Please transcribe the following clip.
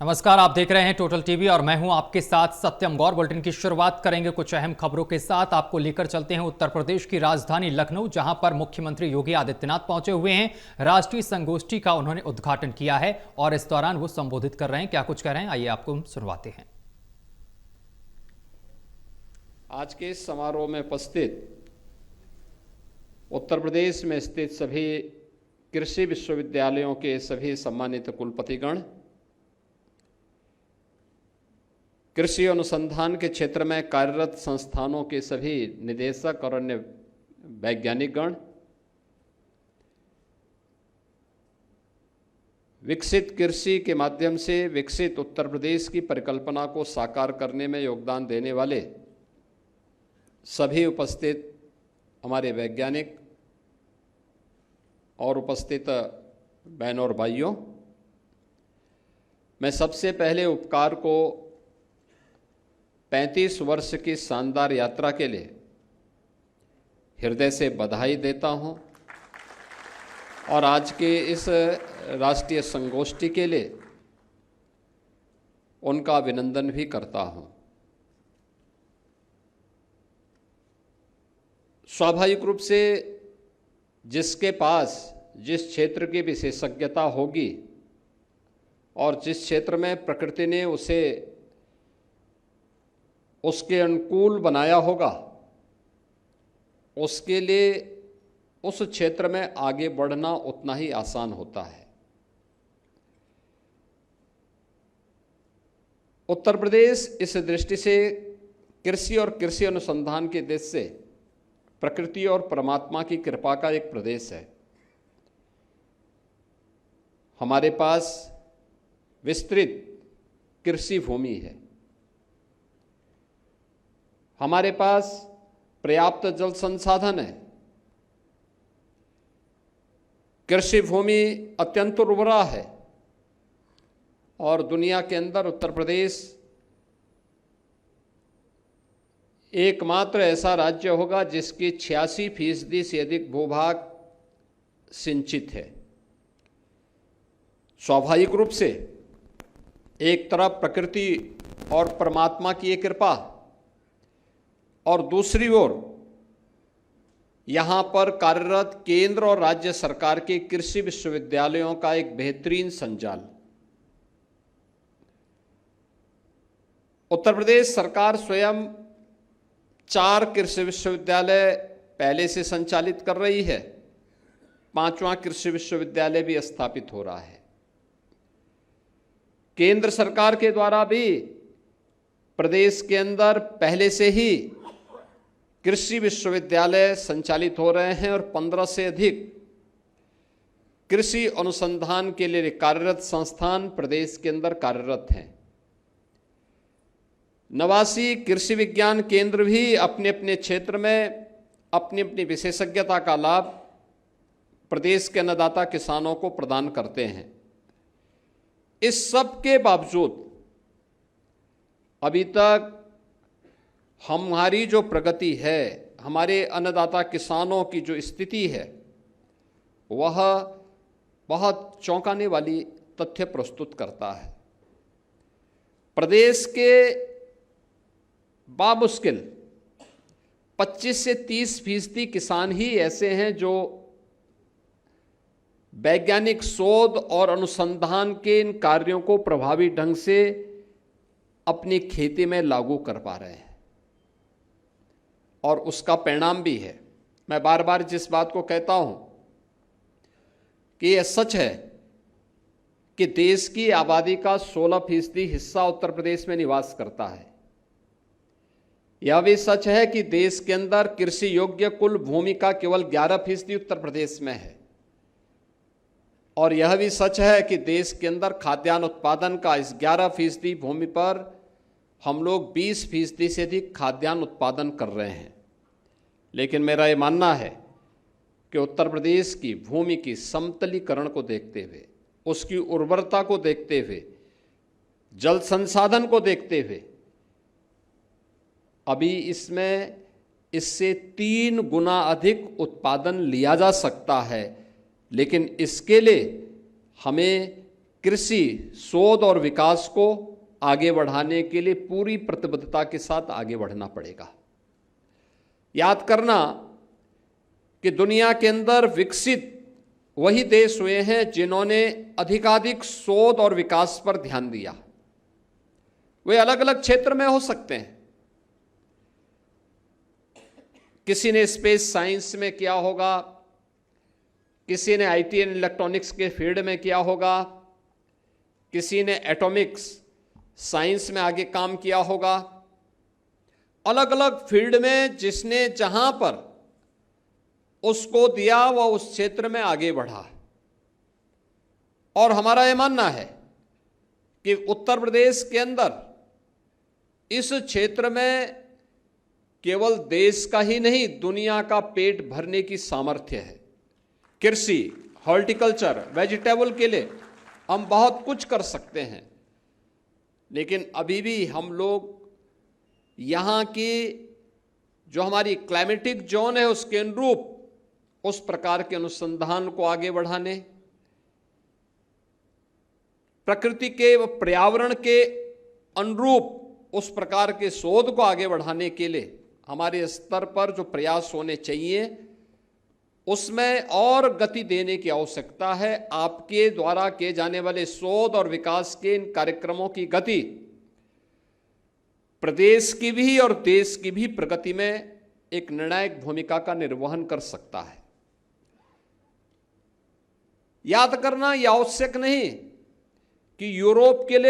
नमस्कार, आप देख रहे हैं टोटल टीवी और मैं हूं आपके साथ सत्यम गौर। बुलेटिन की शुरुआत करेंगे कुछ अहम खबरों के साथ। आपको लेकर चलते हैं उत्तर प्रदेश की राजधानी लखनऊ, जहां पर मुख्यमंत्री योगी आदित्यनाथ पहुंचे हुए हैं। राष्ट्रीय संगोष्ठी का उन्होंने उद्घाटन किया है और इस दौरान वो संबोधित कर रहे हैं। क्या कुछ कह रहे हैं, आइए आपको सुनवाते हैं। आज के इस समारोह में उपस्थित उत्तर प्रदेश में स्थित सभी कृषि विश्वविद्यालयों के सभी सम्मानित कुलपतिगण, कृषि अनुसंधान के क्षेत्र में कार्यरत संस्थानों के सभी निदेशक और अन्य वैज्ञानिकगण, विकसित कृषि के माध्यम से विकसित उत्तर प्रदेश की परिकल्पना को साकार करने में योगदान देने वाले सभी उपस्थित हमारे वैज्ञानिक और उपस्थित बहनों और भाइयों, मैं सबसे पहले उपकार को 35 वर्ष की शानदार यात्रा के लिए हृदय से बधाई देता हूं और आज के इस राष्ट्रीय संगोष्ठी के लिए उनका अभिनंदन भी करता हूं। स्वाभाविक रूप से जिसके पास जिस क्षेत्र की विशेषज्ञता होगी और जिस क्षेत्र में प्रकृति ने उसे उसके अनुकूल बनाया होगा, उसके लिए उस क्षेत्र में आगे बढ़ना उतना ही आसान होता है। उत्तर प्रदेश इस दृष्टि से कृषि और कृषि अनुसंधान के देश से प्रकृति और परमात्मा की कृपा का एक प्रदेश है। हमारे पास विस्तृत कृषि भूमि है, हमारे पास पर्याप्त जल संसाधन है, कृषि भूमि अत्यंत उर्वरा है और दुनिया के अंदर उत्तर प्रदेश एकमात्र ऐसा राज्य होगा जिसकी 86% से अधिक भूभाग सिंचित है। स्वाभाविक रूप से एक तरफ प्रकृति और परमात्मा की एक कृपा और दूसरी ओर यहाँ पर कार्यरत केंद्र और राज्य सरकार के कृषि विश्वविद्यालयों का एक बेहतरीन संजाल। उत्तर प्रदेश सरकार स्वयं 4 कृषि विश्वविद्यालय पहले से संचालित कर रही है, 5वां कृषि विश्वविद्यालय भी स्थापित हो रहा है। केंद्र सरकार के द्वारा भी प्रदेश के अंदर पहले से ही कृषि विश्वविद्यालय संचालित हो रहे हैं और 15 से अधिक कृषि अनुसंधान के लिए कार्यरत संस्थान प्रदेश के अंदर कार्यरत हैं। 89 कृषि विज्ञान केंद्र भी अपने अपने क्षेत्र में अपनी अपनी विशेषज्ञता का लाभ प्रदेश के अन्नदाता किसानों को प्रदान करते हैं। इस सब के बावजूद अभी तक हमारी जो प्रगति है, हमारे अन्नदाता किसानों की जो स्थिति है, वह बहुत चौंकाने वाली तथ्य प्रस्तुत करता है। प्रदेश के बामुश्किल 25 से 30% किसान ही ऐसे हैं जो वैज्ञानिक शोध और अनुसंधान के इन कार्यों को प्रभावी ढंग से अपनी खेती में लागू कर पा रहे हैं और उसका परिणाम भी है। मैं बार बार जिस बात को कहता हूं कि यह सच है कि देश की आबादी का 16% हिस्सा उत्तर प्रदेश में निवास करता है। यह भी सच है कि देश के अंदर कृषि योग्य कुल भूमि का केवल 11% उत्तर प्रदेश में है और यह भी सच है कि देश के अंदर खाद्यान्न उत्पादन का इस 11% भूमि पर हम लोग 20% से अधिक खाद्यान्न उत्पादन कर रहे हैं। लेकिन मेरा ये मानना है कि उत्तर प्रदेश की भूमि की समतलीकरण को देखते हुए, उसकी उर्वरता को देखते हुए, जल संसाधन को देखते हुए अभी इसमें इससे 3 गुना अधिक उत्पादन लिया जा सकता है। लेकिन इसके लिए हमें कृषि शोध और विकास को आगे बढ़ाने के लिए पूरी प्रतिबद्धता के साथ आगे बढ़ना पड़ेगा। याद करना कि दुनिया के अंदर विकसित वही देश हुए हैं जिन्होंने अधिकाधिक शोध और विकास पर ध्यान दिया। वे अलग अलग क्षेत्र में हो सकते हैं। किसी ने स्पेस साइंस में किया होगा, किसी ने आईटी एंड इलेक्ट्रॉनिक्स के फील्ड में किया होगा, किसी ने एटॉमिक्स साइंस में आगे काम किया होगा। अलग अलग फील्ड में जिसने जहां पर उसको दिया वह उस क्षेत्र में आगे बढ़ा। और हमारा यह मानना है कि उत्तर प्रदेश के अंदर इस क्षेत्र में केवल देश का ही नहीं दुनिया का पेट भरने की सामर्थ्य है। कृषि, हॉर्टिकल्चर, वेजिटेबल के लिए हम बहुत कुछ कर सकते हैं, लेकिन अभी भी हम लोग यहाँ की जो हमारी क्लाइमेटिक जोन है उसके अनुरूप उस प्रकार के अनुसंधान को आगे बढ़ाने, प्रकृति के व पर्यावरण के अनुरूप उस प्रकार के शोध को आगे बढ़ाने के लिए हमारे स्तर पर जो प्रयास होने चाहिए उसमें और गति देने की आवश्यकता है। आपके द्वारा किए जाने वाले शोध और विकास के इन कार्यक्रमों की गति प्रदेश की भी और देश की भी प्रगति में एक निर्णायक भूमिका का निर्वहन कर सकता है। याद करना यह आवश्यक नहीं कि यूरोप के लिए